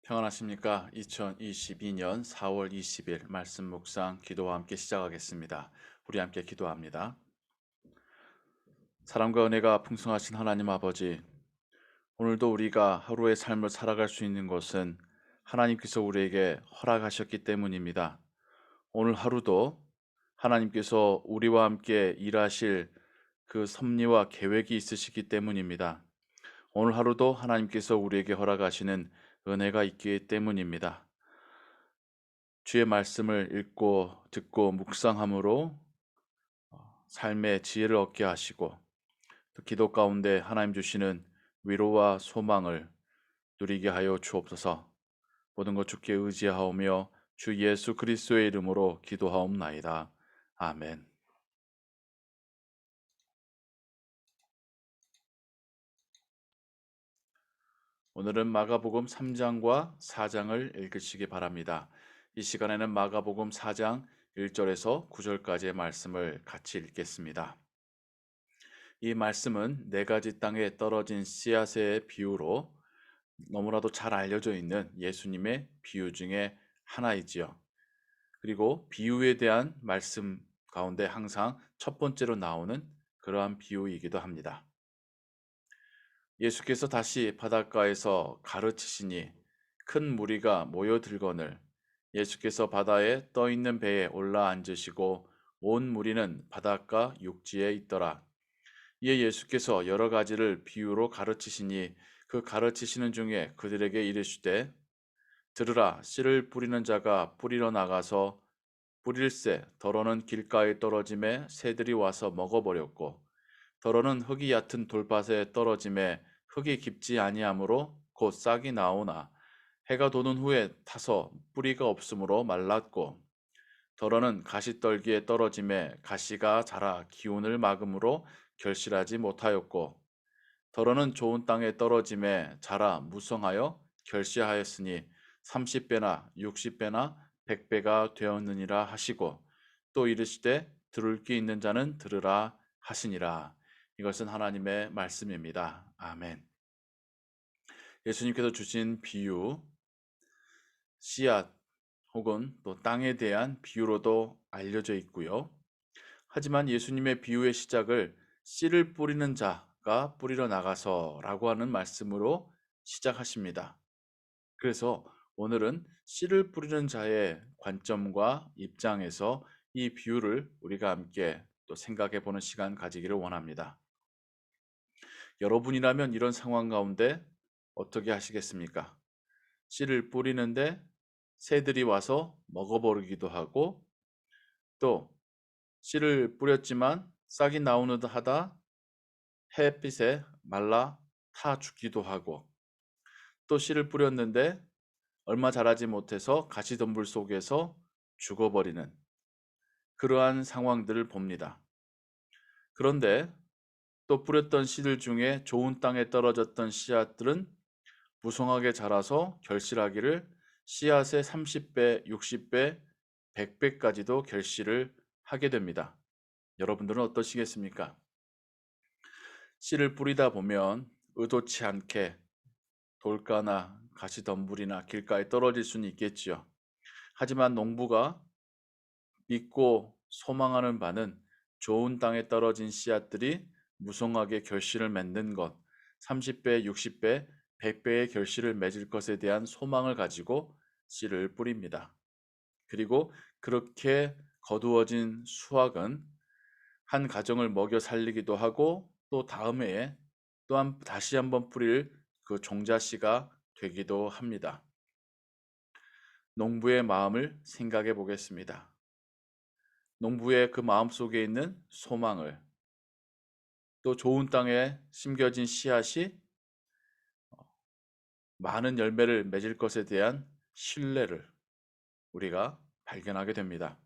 평안하십니까? 2022년 4월 20일 말씀 묵상 기도와 함께 시작하겠습니다. 우리 함께 기도합니다. 사랑과 은혜가 풍성하신 하나님 아버지, 오늘도 우리가 하루의 삶을 살아갈 수 있는 것은 하나님께서 우리에게 허락하셨기 때문입니다. 오늘 하루도 하나님께서 우리와 함께 일하실 그 섭리와 계획이 있으시기 때문입니다. 오늘 하루도 하나님께서 우리에게 허락하시는 은혜가 있기 때문입니다. 주의 말씀을 읽고 듣고 묵상함으로 삶의 지혜를 얻게 하시고 또 기도 가운데 하나님 주시는 위로와 소망을 누리게 하여 주옵소서. 모든 것 주께 의지하오며 주 예수 그리스도의 이름으로 기도하옵나이다. 아멘. 오늘은 마가복음 3장과 4장을 읽으시기 바랍니다. 이 시간에는 마가복음 4장 1절에서 9절까지의 말씀을 같이 읽겠습니다. 이 말씀은 네 가지 땅에 떨어진 씨앗의 비유로 너무나도 잘 알려져 있는 예수님의 비유 중에 하나이지요. 그리고 비유에 대한 말씀 가운데 항상 첫 번째로 나오는 그러한 비유이기도 합니다. 예수께서 다시 바닷가에서 가르치시니 큰 무리가 모여들거늘 예수께서 바다에 떠 있는 배에 올라 앉으시고 온 무리는 바닷가 육지에 있더라. 이에 예수께서 여러 가지를 비유로 가르치시니 그 가르치시는 중에 그들에게 이르시되 들으라 씨를 뿌리는 자가 뿌리러 나가서 뿌릴새 더러는 길가에 떨어짐에 새들이 와서 먹어버렸고 더러는 흙이 얕은 돌밭에 떨어짐에 흙이 깊지 아니하므로 곧 싹이 나오나 해가 도는 후에 타서 뿌리가 없으므로 말랐고 더러는 가시떨기에 떨어짐에 가시가 자라 기운을 막음으로 결실하지 못하였고 더러는 좋은 땅에 떨어짐에 자라 무성하여 결실하였으니 30배나 60배나 100배가 되었느니라 하시고 또 이르시되 들을 귀 있는 자는 들으라 하시니라. 이것은 하나님의 말씀입니다. 아멘. 예수님께서 주신 비유, 씨앗 혹은 또 땅에 대한 비유로도 알려져 있고요. 하지만 예수님의 비유의 시작을 씨를 뿌리는 자가 뿌리러 나가서라고 하는 말씀으로 시작하십니다. 그래서 오늘은 씨를 뿌리는 자의 관점과 입장에서 이 비유를 우리가 함께 또 생각해 보는 시간 가지기를 원합니다. 여러분이라면 이런 상황 가운데 어떻게 하시겠습니까? 씨를 뿌리는데 새들이 와서 먹어버리기도 하고 또 씨를 뿌렸지만 싹이 나오는 듯 하다 햇빛에 말라 타 죽기도 하고 또 씨를 뿌렸는데 얼마 자라지 못해서 가시덤불 속에서 죽어버리는 그러한 상황들을 봅니다. 그런데 또 뿌렸던 씨들 중에 좋은 땅에 떨어졌던 씨앗들은 무성하게 자라서 결실하기를 씨앗의 30배, 60배, 100배까지도 결실을 하게 됩니다. 여러분들은 어떠시겠습니까? 씨를 뿌리다 보면 의도치 않게 돌가나 가시덤불이나 길가에 떨어질 수는 있겠지요. 하지만 농부가 믿고 소망하는 바는 좋은 땅에 떨어진 씨앗들이 무성하게 결실을 맺는 것, 30배, 60배, 100배의 결실을 맺을 것에 대한 소망을 가지고 씨를 뿌립니다. 그리고 그렇게 거두어진 수확은 한 가정을 먹여 살리기도 하고 또 다음 해에 또한 다시 한번 뿌릴 그 종자씨가 되기도 합니다. 농부의 마음을 생각해 보겠습니다. 농부의 그 마음속에 있는 소망을 또 좋은 땅에 심겨진 씨앗이 많은 열매를 맺을 것에 대한 신뢰를 우리가 발견하게 됩니다.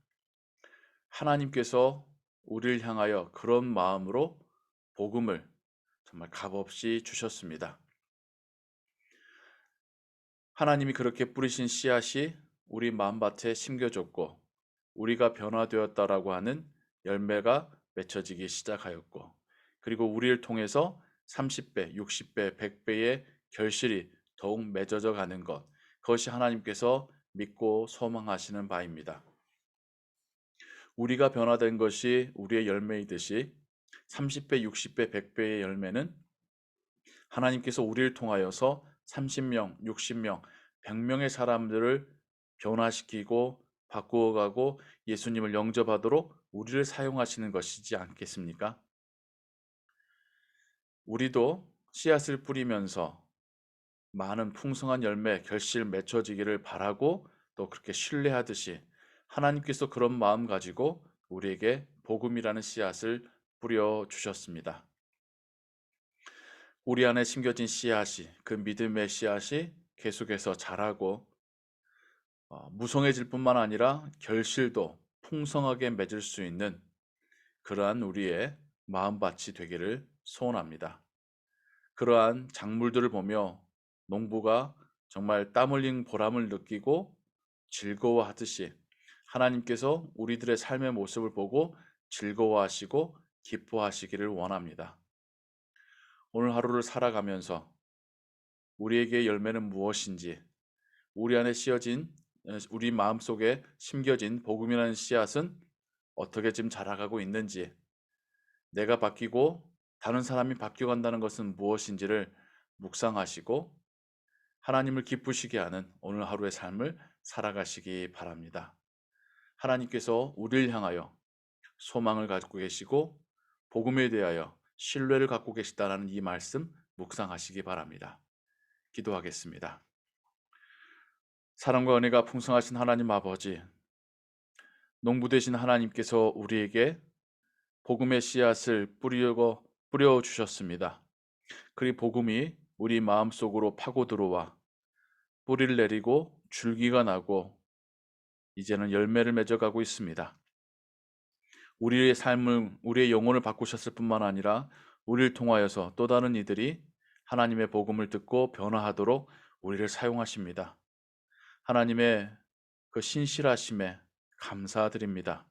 하나님께서 우리를 향하여 그런 마음으로 복음을 정말 값없이 주셨습니다. 하나님이 그렇게 뿌리신 씨앗이 우리 마음밭에 심겨졌고 우리가 변화되었다라고 하는 열매가 맺혀지기 시작하였고 그리고 우리를 통해서 30배, 60배, 100배의 결실이 더욱 맺어져 가는 것 그것이 하나님께서 믿고 소망하시는 바입니다. 우리가 변화된 것이 우리의 열매이듯이 30배, 60배, 100배의 열매는 하나님께서 우리를 통하여서 30명, 60명, 100명의 사람들을 변화시키고 바꾸어가고 예수님을 영접하도록 우리를 사용하시는 것이지 않겠습니까? 우리도 씨앗을 뿌리면서 많은 풍성한 열매, 결실 맺혀지기를 바라고 또 그렇게 신뢰하듯이 하나님께서 그런 마음 가지고 우리에게 복음이라는 씨앗을 뿌려 주셨습니다. 우리 안에 심겨진 씨앗이, 그 믿음의 씨앗이 계속해서 자라고 무성해질 뿐만 아니라 결실도 풍성하게 맺을 수 있는 그러한 우리의 마음밭이 되기를 소원합니다. 그러한 작물들을 보며 농부가 정말 땀 흘린 보람을 느끼고 즐거워하듯이 하나님께서 우리들의 삶의 모습을 보고 즐거워하시고 기뻐하시기를 원합니다. 오늘 하루를 살아가면서 우리에게 열매는 무엇인지, 우리 안에 씌어진 우리 마음속에 심겨진 복음이라는 씨앗은 어떻게 지금 자라가고 있는지, 내가 바뀌고 다른 사람이 바뀌어간다는 것은 무엇인지를 묵상하시고 하나님을 기쁘시게 하는 오늘 하루의 삶을 살아가시기 바랍니다. 하나님께서 우리를 향하여 소망을 갖고 계시고 복음에 대하여 신뢰를 갖고 계시다는 이 말씀 묵상하시기 바랍니다. 기도하겠습니다. 사랑과 은혜가 풍성하신 하나님 아버지, 농부 되신 하나님께서 우리에게 복음의 씨앗을 뿌려 주셨습니다. 그 복음이 우리 마음속으로 파고 들어와 뿌리를 내리고 줄기가 나고 이제는 열매를 맺어가고 있습니다. 우리의 삶을, 우리의 영혼을 바꾸셨을 뿐만 아니라 우리를 통하여서 또 다른 이들이 하나님의 복음을 듣고 변화하도록 우리를 사용하십니다. 하나님의 그 신실하심에 감사드립니다.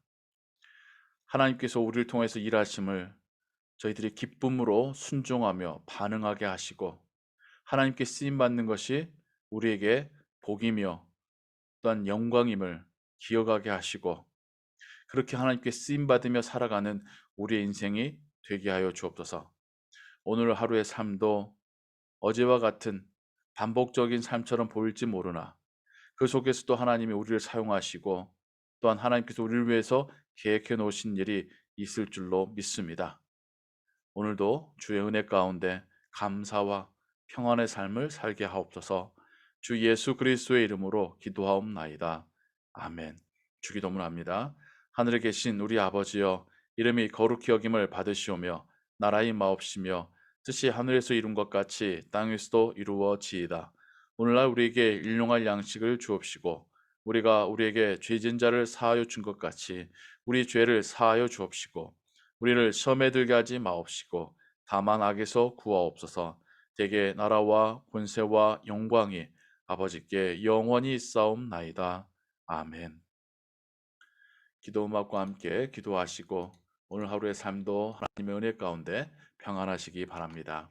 하나님께서 우리를 통해서 일하심을 저희들이 기쁨으로 순종하며 반응하게 하시고 하나님께 쓰임받는 것이 우리에게 복이며 또한 영광임을 기억하게 하시고 그렇게 하나님께 쓰임받으며 살아가는 우리의 인생이 되게 하여 주옵소서. 오늘 하루의 삶도 어제와 같은 반복적인 삶처럼 보일지 모르나 그 속에서도 하나님이 우리를 사용하시고 또한 하나님께서 우리를 위해서 계획해 놓으신 일이 있을 줄로 믿습니다. 오늘도 주의 은혜 가운데 감사와 평안의 삶을 살게 하옵소서. 주 예수 그리스도의 이름으로 기도하옵나이다. 아멘. 주기도문 합니다. 하늘에 계신 우리 아버지여, 이름이 거룩히 여김을 받으시오며 나라의 마옵시며 뜻이 하늘에서 이룬 것 같이 땅에서도 이루어지이다. 오늘날 우리에게 일용할 양식을 주옵시고 우리가 우리에게 죄진 자를 사하여 준 것 같이 우리 죄를 사하여 주옵시고 우리를 시험에 들게 하지 마옵시고 다만 악에서 구하옵소서. 대개 나라와 권세와 영광이 아버지께 영원히 있사옵나이다. 아멘. 기도 음악과 함께 기도하시고 오늘 하루의 삶도 하나님의 은혜 가운데 평안하시기 바랍니다.